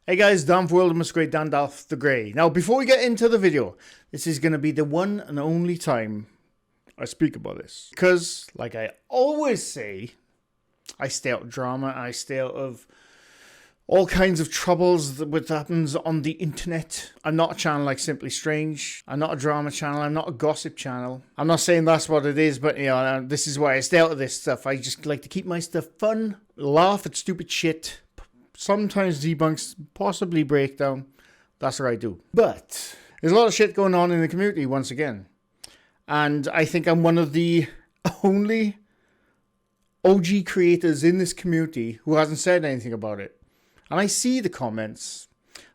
Hey guys, Dan for World of MrGrey, Dan Dalf the Grey. Now, before we get into the video, this is going to be the one and only time I speak about this. Because, like I always say, I stay out of drama, I stay out of all kinds of troubles that happens on the internet. I'm not a channel like Simply Strange. I'm not a drama channel. I'm not a gossip channel. I'm not saying that's what it is, but you know, this is why I stay out of this stuff. I just like to keep my stuff fun, laugh at stupid shit, sometimes debunks, possibly breakdown. That's what I do. But there's a lot of shit going on in the community once again. And I think I'm one of the only OG creators in this community who hasn't said anything about it. And I see the comments.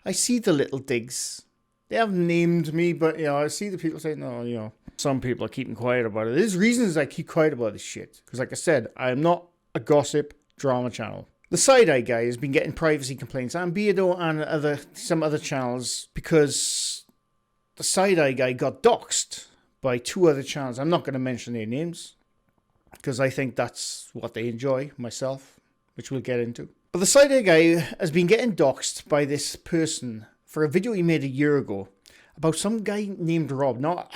I see the little digs. They haven't named me, but you know, I see the people saying, no, you know, some people are keeping quiet about it. There's reasons I keep quiet about this shit. Because like I said, I am not a gossip drama channel. The Side-Eye guy has been getting privacy complaints, and Beardo and some other channels, because the Side-Eye guy got doxxed by two other channels. I'm not going to mention their names, because I think that's what they enjoy, myself, which we'll get into. But the Side-Eye guy has been getting doxxed by this person for a video he made a year ago about some guy named Rob. Now,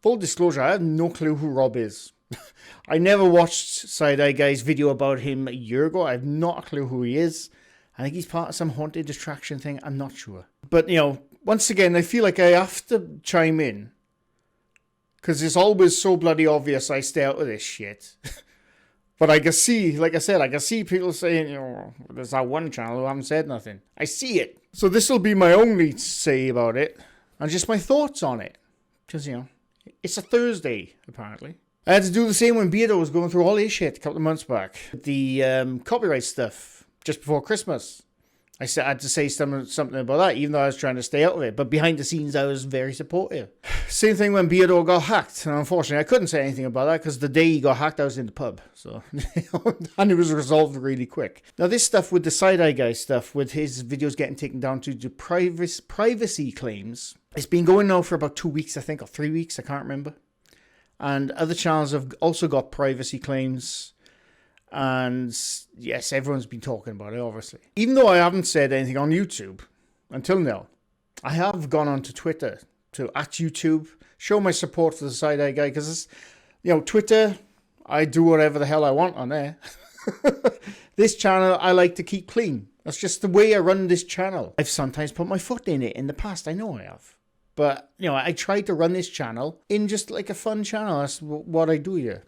full disclosure, I have no clue who Rob is. I never watched Side-Eye Guy's video about him a year ago. I have not a clue who he is. I think he's part of some haunted attraction thing. I'm not sure. But, you know, once again, I feel like I have to chime in. Because it's always so bloody obvious I stay out of this shit. But I can see, like I said, I can see people saying, you know, there's that one channel who haven't said nothing. I see it. So this will be my only say about it. And just my thoughts on it. Because, you know, it's a Thursday, apparently. I had to do the same when Beardo was going through all his shit a couple of months back. The copyright stuff just before Christmas. I had to say something about that, even though I was trying to stay out of it. But behind the scenes, I was very supportive. Same thing when Beardo got hacked. And unfortunately, I couldn't say anything about that because the day he got hacked, I was in the pub. So, and it was resolved really quick. Now, this stuff with the Side-Eye guy stuff, with his videos getting taken down due to privacy claims, it's been going now for about 2 weeks, I think, or 3 weeks. I can't remember. And other channels have also got privacy claims. And yes, everyone's been talking about it, obviously. Even though I haven't said anything on YouTube until now, I have gone on to Twitter, to @YouTube, show my support for the Side-Eye guy. Because, you know, Twitter, I do whatever the hell I want on there. This channel, I like to keep clean. That's just the way I run this channel. I've sometimes put my foot in it in the past. I know I have. But, you know, I tried to run this channel in just like a fun channel. That's what I do here.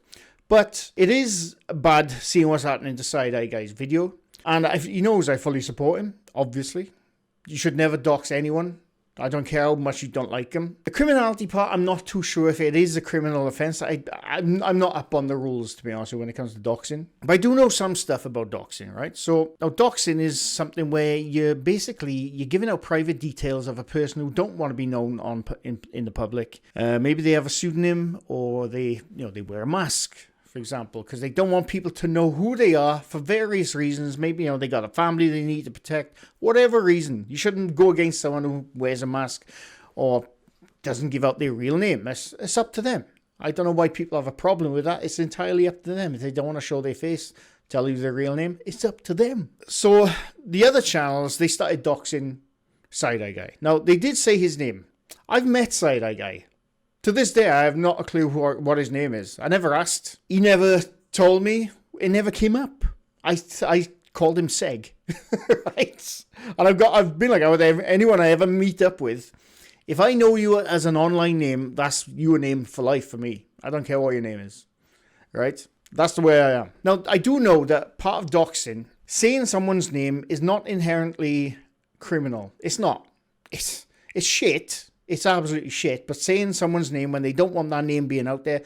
But it is bad seeing what's happening to Side-Eye Guy's video. And he knows I fully support him, obviously. You should never dox anyone. I don't care how much you don't like him. The criminality part, I'm not too sure if it is a criminal offence. I'm not up on the rules, to be honest, when it comes to doxing. But I do know some stuff about doxing, right? So, now doxing is something where you're giving out private details of a person who don't want to be known in the public. Maybe they have a pseudonym, or they wear a mask, for example, because they don't want people to know who they are for various reasons. Maybe, you know, they got a family they need to protect. Whatever reason. You shouldn't go against someone who wears a mask or doesn't give out their real name. It's up to them. I don't know why people have a problem with that. It's entirely up to them. If they don't want to show their face, tell you their real name, it's up to them. So the other channels, they started doxing Side-Eye Guy. Now, they did say his name. I've met Side-Eye Guy. To this day, I have not a clue what his name is. I never asked. He never told me. It never came up. I called him Seg. Right? And I've been like that with anyone I ever meet up with. If I know you as an online name, that's your name for life for me. I don't care what your name is. Right? That's the way I am. Now, I do know that part of doxing, saying someone's name is not inherently criminal. It's not. It's shit. It's absolutely shit. But saying someone's name when they don't want that name being out there,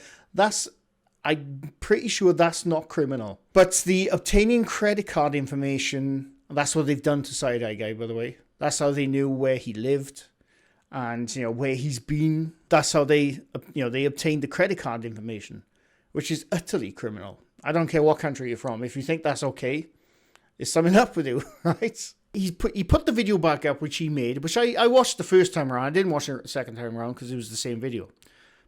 I'm pretty sure that's not criminal. But the obtaining credit card information, that's what they've done to Side-Eye Guy, by the way. That's how they knew where he lived and, you know, where he's been. That's how they obtained the credit card information, which is utterly criminal. I don't care what country you're from. If you think that's okay, there's something up with you, right? He put the video back up, which he made, which I watched the first time around. I didn't watch it the second time around because it was the same video.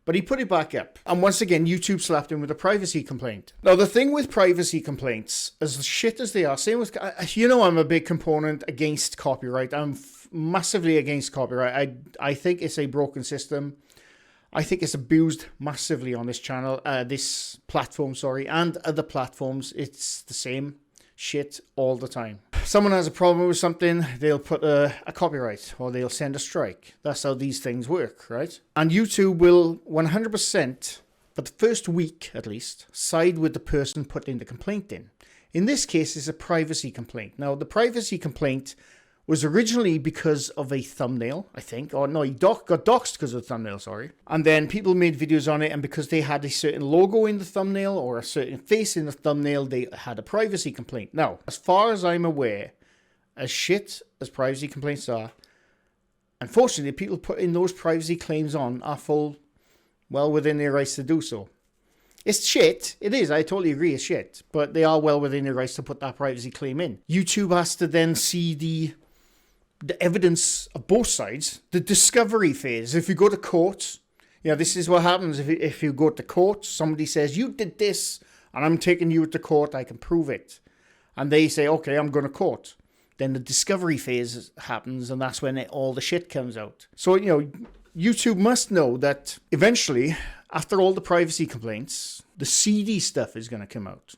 But he put it back up. And once again, YouTube slapped him with a privacy complaint. Now, the thing with privacy complaints, as shit as they are, same with, you know, I'm a big component against copyright. I'm massively against copyright. I think it's a broken system. I think it's abused massively on this channel, this platform, sorry, and other platforms. It's the same shit all the time. Someone has a problem with something, they'll put a copyright or they'll send a strike. That's how these things work, right? And YouTube will 100%, for the first week at least, side with the person putting the complaint in. In this case, it's a privacy complaint. Now, the privacy complaint was originally because of a thumbnail, I think. Or no, he got doxxed because of the thumbnail, sorry. And then people made videos on it, and because they had a certain logo in the thumbnail or a certain face in the thumbnail, they had a privacy complaint. Now, as far as I'm aware, as shit as privacy complaints are, unfortunately, people putting those privacy claims on are well within their rights to do so. It's shit. It is. I totally agree. It's shit. But they are well within their rights to put that privacy claim in. YouTube has to then see the evidence of both sides, the discovery phase. If you go to court, this is what happens. If you go to court, somebody says, you did this, and I'm taking you to court, I can prove it. And they say, okay, I'm going to court. Then the discovery phase happens, and that's when all the shit comes out. So, YouTube must know that eventually, after all the privacy complaints, the seedy stuff is going to come out.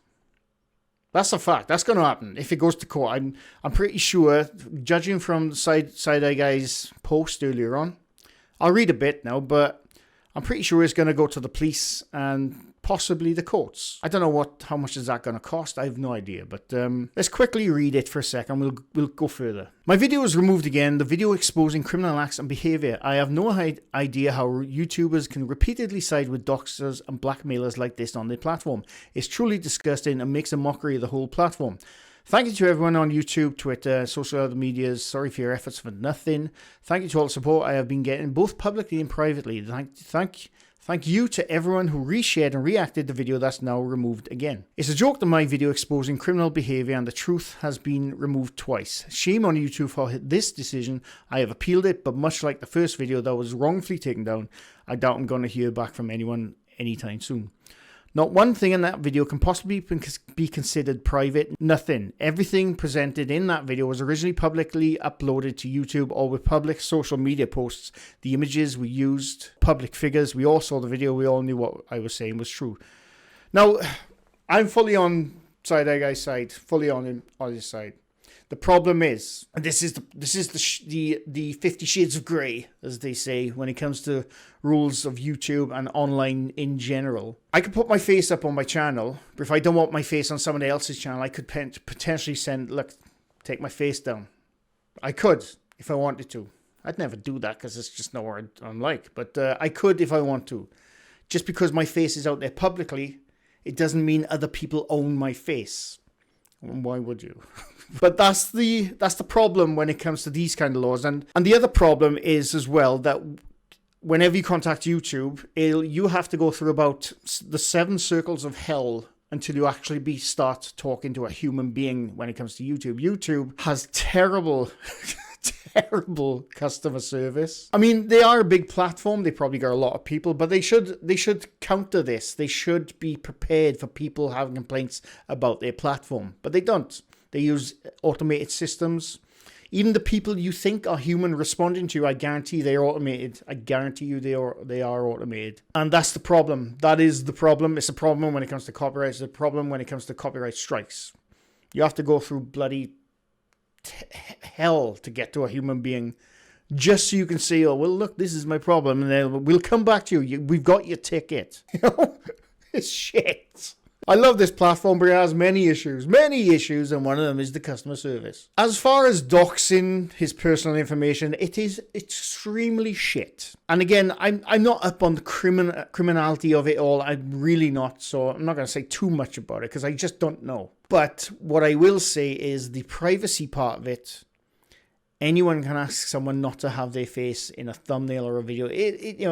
That's a fact. That's going to happen if it goes to court. I'm pretty sure, judging from the Side Eye Guy's post earlier on, I'll read a bit now, but I'm pretty sure it's going to go to the police and possibly the courts. I don't know how much is that going to cost. I have no idea, but let's quickly read it for a second. We'll go further. My video was removed again. The video exposing criminal acts and behavior. I have no idea how YouTubers can repeatedly side with doxers and blackmailers like this on their platform. It's truly disgusting and makes a mockery of the whole platform. Thank you to everyone on YouTube, Twitter, social other medias. Sorry for your efforts for nothing. Thank you to all the support I have been getting, both publicly and privately. Thank you to everyone who reshared and reacted the video that's now removed again. It's a joke that my video exposing criminal behavior and the truth has been removed twice. Shame on YouTube for this decision. I have appealed it, but much like the first video that was wrongfully taken down, I doubt I'm going to hear back from anyone anytime soon. Not one thing in that video can possibly be considered private. Nothing. Everything presented in that video was originally publicly uploaded to YouTube or with public social media posts. The images we used, public figures, we all saw the video, we all knew what I was saying was true. Now, I'm fully on Side Eye Guy's side, fully on his side. The problem is, and this is the 50 Shades of Grey, as they say, when it comes to rules of YouTube and online in general. I could put my face up on my channel, but if I don't want my face on someone else's channel, I could potentially take my face down. I could, if I wanted to. I'd never do that because it's just not what I'm like, but I could if I want to. Just because my face is out there publicly, it doesn't mean other people own my face. Why would you? But that's the problem when it comes to these kind of laws. And the other problem is as well that whenever you contact YouTube, you have to go through about the 7 circles of hell until you actually start talking to a human being when it comes to YouTube. YouTube has terrible customer service. I mean, they are a big platform. They probably got a lot of people, but they should counter this. They should be prepared for people having complaints about their platform, but they don't. They use automated systems. Even the people you think are human responding to you, I guarantee they're automated. I guarantee you they are automated. And that's the problem. That is the problem. It's a problem when it comes to copyright. It's a problem when it comes to copyright strikes. You have to go through bloody hell to get to a human being just so you can say, oh, well, look, this is my problem. And then we'll come back to you. We've got your ticket. It's shit. I love this platform, but it has many issues, and one of them is the customer service. As far as doxing his personal information, it is extremely shit. And again, I'm not up on the criminality of it all. I'm really not, so I'm not going to say too much about it because I just don't know. But what I will say is the privacy part of it. Anyone can ask someone not to have their face in a thumbnail or a video.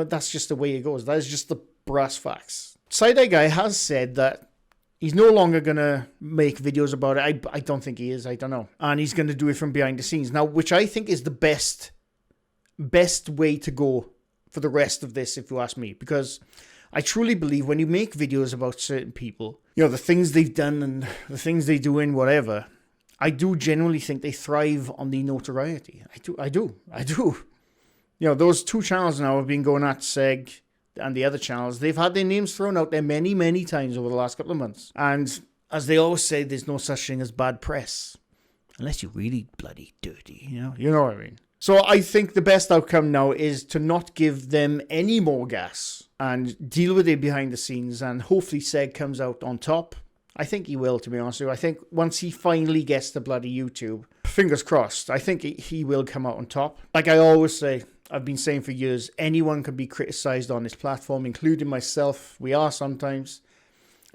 That's just the way it goes. That is just the brass facts. Side Eye Guy has said that he's no longer going to make videos about it. I don't think he is. I don't know. And he's going to do it from behind the scenes. Now, which I think is the best way to go for the rest of this, if you ask me, because I truly believe when you make videos about certain people, you know, the things they've done and the things they do in whatever, I do genuinely think they thrive on the notoriety. I do. You know, those two channels now have been going at Seg and the other channels. They've had their names thrown out there many, many times over the last couple of months. And as they always say, there's no such thing as bad press. Unless you're really bloody dirty, you know what I mean? So I think the best outcome now is to not give them any more gas and deal with it behind the scenes, and hopefully Seg comes out on top. I think he will, to be honest with you. I think once he finally gets to bloody YouTube, fingers crossed, I think he will come out on top. Like I always say, I've been saying for years, anyone can be criticised on this platform, including myself. We are sometimes.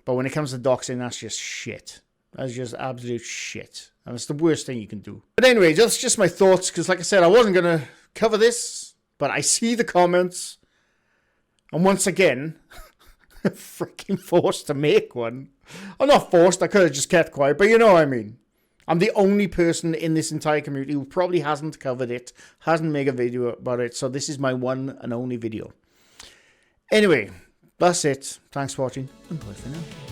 But when it comes to doxing, that's just shit. That's just absolute shit. And it's the worst thing you can do. But anyway, that's just my thoughts. Because like I said, I wasn't going to cover this. But I see the comments. And once again, freaking forced to make one. I'm not forced. I could have just kept quiet. But you know what I mean. I'm the only person in this entire community who probably hasn't covered it. Hasn't made a video about it. So this is my one and only video. Anyway, that's it. Thanks for watching. And bye for now.